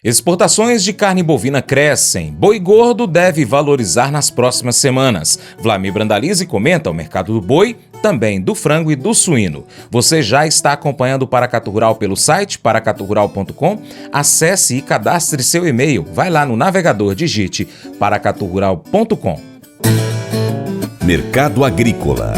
Exportações de carne bovina crescem. Boi gordo deve valorizar nas próximas semanas. Vlamir Brandalize comenta o mercado do boi, também do frango e do suíno. Você já está acompanhando o Paracatu Rural pelo site paracaturural.com? Acesse e cadastre seu e-mail. Vai lá no navegador, digite paracaturural.com. Mercado Agrícola.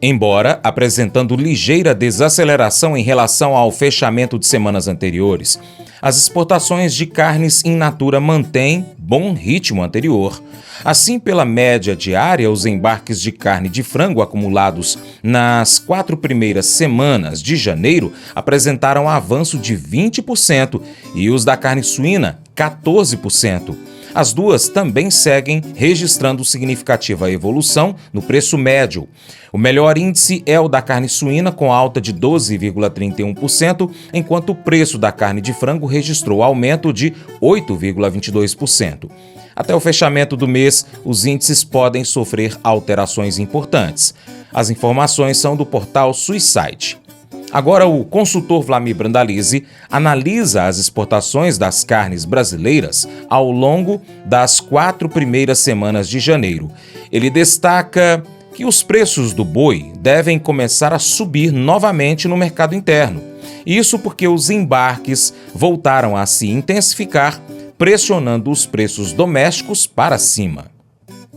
Embora apresentando ligeira desaceleração em relação ao fechamento de semanas anteriores, as exportações de carnes in natura mantêm bom ritmo anterior. Assim, pela média diária, os embarques de carne de frango acumulados nas 4 primeiras semanas de janeiro apresentaram avanço de 20% e os da carne suína, 14%. As duas também seguem registrando significativa evolução no preço médio. O melhor índice é o da carne suína, com alta de 12,31%, enquanto o preço da carne de frango registrou aumento de 8,22%. Até o fechamento do mês, os índices podem sofrer alterações importantes. As informações são do portal Suicide. Agora, o consultor Vlamir Brandalize analisa as exportações das carnes brasileiras ao longo das 4 primeiras semanas de janeiro. Ele destaca que os preços do boi devem começar a subir novamente no mercado interno. Isso porque os embarques voltaram a se intensificar, pressionando os preços domésticos para cima.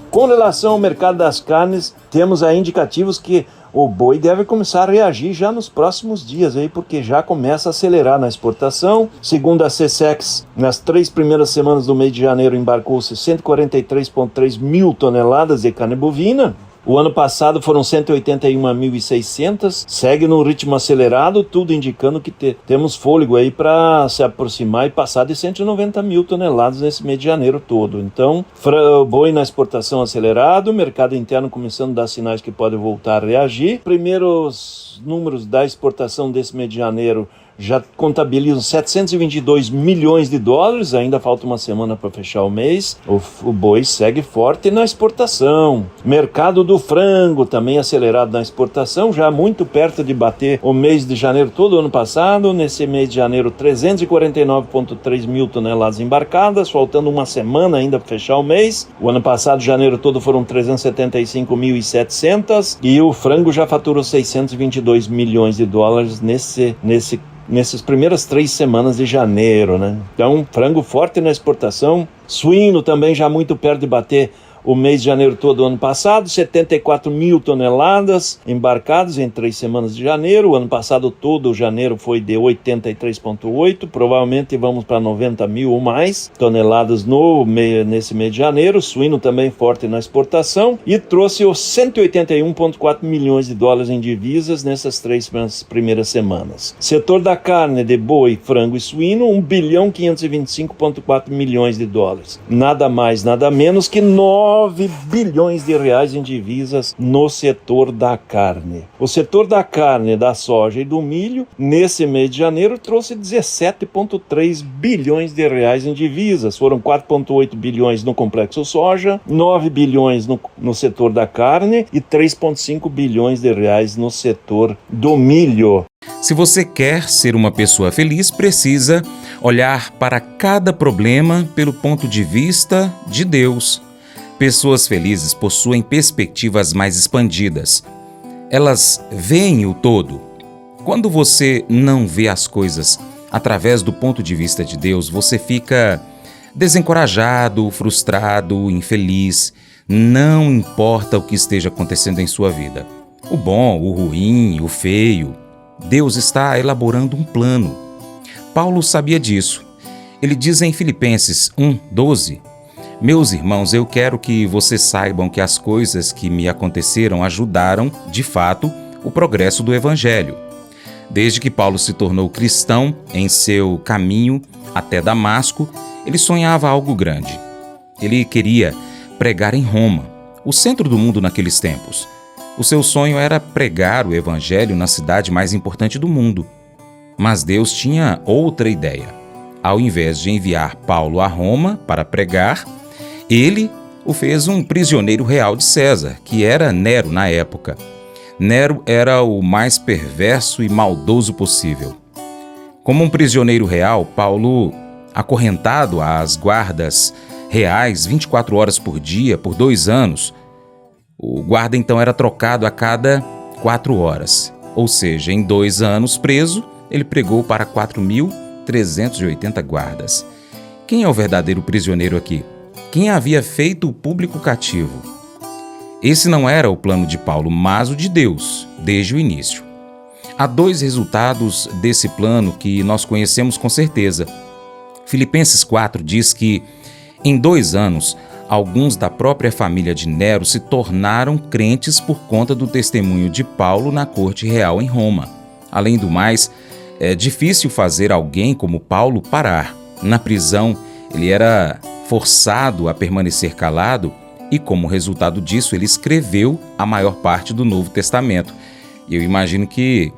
Com relação ao mercado das carnes, temos aí indicativos que o boi deve começar a reagir já nos próximos dias, aí, porque já começa a acelerar na exportação. Segundo a CSEX, nas 3 primeiras semanas do mês de janeiro embarcou-se 143,3 mil toneladas de carne bovina. O ano passado foram 181.600, segue num ritmo acelerado, tudo indicando que temos fôlego aí para se aproximar e passar de 190 mil toneladas nesse mês de janeiro todo. Então, boi na exportação acelerado, mercado interno começando a dar sinais que pode voltar a reagir. Primeiros números da exportação desse mês de janeiro já contabilizam 722 milhões de dólares, ainda falta uma semana para fechar o mês. O boi segue forte na exportação. Mercado do frango também acelerado na exportação, já muito perto de bater o mês de janeiro todo ano passado. Nesse mês de janeiro, 349,3 mil toneladas embarcadas, faltando uma semana ainda para fechar o mês. O ano passado, janeiro todo, foram 375.700 e o frango já faturou 622 milhões de dólares nessas primeiras 3 semanas de janeiro, né? Então, frango forte na exportação, suíno também já muito perto de bater o mês de janeiro todo do ano passado, 74 mil toneladas embarcadas em 3 semanas de janeiro. O ano passado todo, janeiro foi de 83,8, provavelmente vamos para 90 mil ou mais toneladas nesse mês de janeiro. Suíno também forte na exportação e trouxe os 181,4 milhões de dólares em divisas nessas 3 primeiras semanas. Setor da carne de boi, frango e suíno, 1.525,4 milhões de dólares. Nada mais, nada menos que 9 bilhões de reais em divisas no setor da carne. O setor da carne, da soja e do milho, nesse mês de janeiro, trouxe 17,3 bilhões de reais em divisas. Foram 4,8 bilhões no complexo soja, 9 bilhões no setor da carne e 3,5 bilhões de reais no setor do milho. Se você quer ser uma pessoa feliz, precisa olhar para cada problema pelo ponto de vista de Deus. Pessoas felizes possuem perspectivas mais expandidas. Elas veem o todo. Quando você não vê as coisas através do ponto de vista de Deus, você fica desencorajado, frustrado, infeliz. Não importa o que esteja acontecendo em sua vida. O bom, o ruim, o feio. Deus está elaborando um plano. Paulo sabia disso. Ele diz em Filipenses 1:12: Meus irmãos, eu quero que vocês saibam que as coisas que me aconteceram ajudaram, de fato, o progresso do Evangelho. Desde que Paulo se tornou cristão, em seu caminho até Damasco, ele sonhava algo grande. Ele queria pregar em Roma, o centro do mundo naqueles tempos. O seu sonho era pregar o Evangelho na cidade mais importante do mundo. Mas Deus tinha outra ideia. Ao invés de enviar Paulo a Roma para pregar, ele o fez um prisioneiro real de César, que era Nero na época. Nero era o mais perverso e maldoso possível. Como um prisioneiro real, Paulo, acorrentado às guardas reais 24 horas por dia por 2 anos, o guarda então era trocado a cada 4 horas. Ou seja, em 2 anos preso, ele pregou para 4.380 guardas. Quem é o verdadeiro prisioneiro aqui? Quem havia feito o público cativo? Esse não era o plano de Paulo, mas o de Deus, desde o início. Há 2 resultados desse plano que nós conhecemos com certeza. Filipenses 4 diz que, em 2 anos, alguns da própria família de Nero se tornaram crentes por conta do testemunho de Paulo na corte real em Roma. Além do mais, é difícil fazer alguém como Paulo parar. Na prisão, ele era forçado a permanecer calado e, como resultado disso, ele escreveu a maior parte do Novo Testamento. E eu imagino que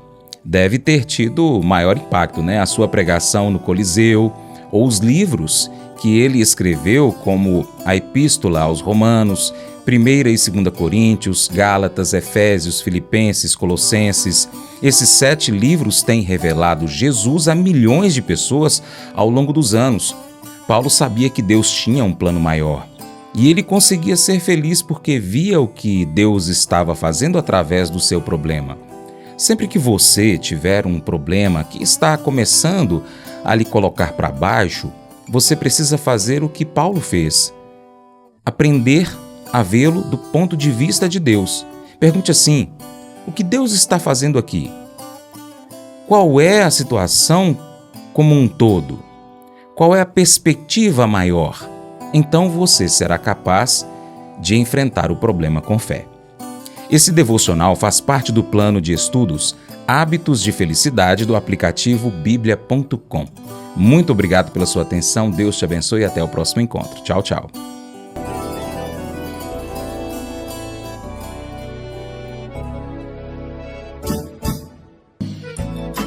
deve ter tido maior impacto, A sua pregação no Coliseu, ou os livros que ele escreveu, como a Epístola aos Romanos, 1ª e 2ª Coríntios, Gálatas, Efésios, Filipenses, Colossenses. Esses 7 livros têm revelado Jesus a milhões de pessoas ao longo dos anos. Paulo sabia que Deus tinha um plano maior. E ele conseguia ser feliz porque via o que Deus estava fazendo através do seu problema. Sempre que você tiver um problema que está começando a lhe colocar para baixo, você precisa fazer o que Paulo fez. Aprender a vê-lo do ponto de vista de Deus. Pergunte assim: o que Deus está fazendo aqui? Qual é a situação como um todo? Qual é a perspectiva maior? Então você será capaz de enfrentar o problema com fé. Esse devocional faz parte do plano de estudos Hábitos de Felicidade do aplicativo biblia.com. Muito obrigado pela sua atenção, Deus te abençoe e até o próximo encontro. Tchau, tchau.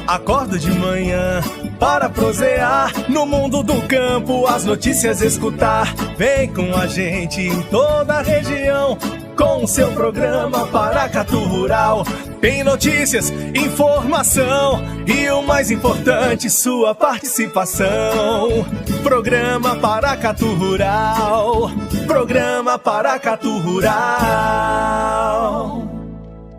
Acordo de manhã para prosear no mundo do campo, as notícias escutar. Vem com a gente em toda a região com o seu programa Paracatu Rural. Tem notícias, informação e o mais importante, sua participação. Programa Paracatu Rural. Programa Paracatu Rural.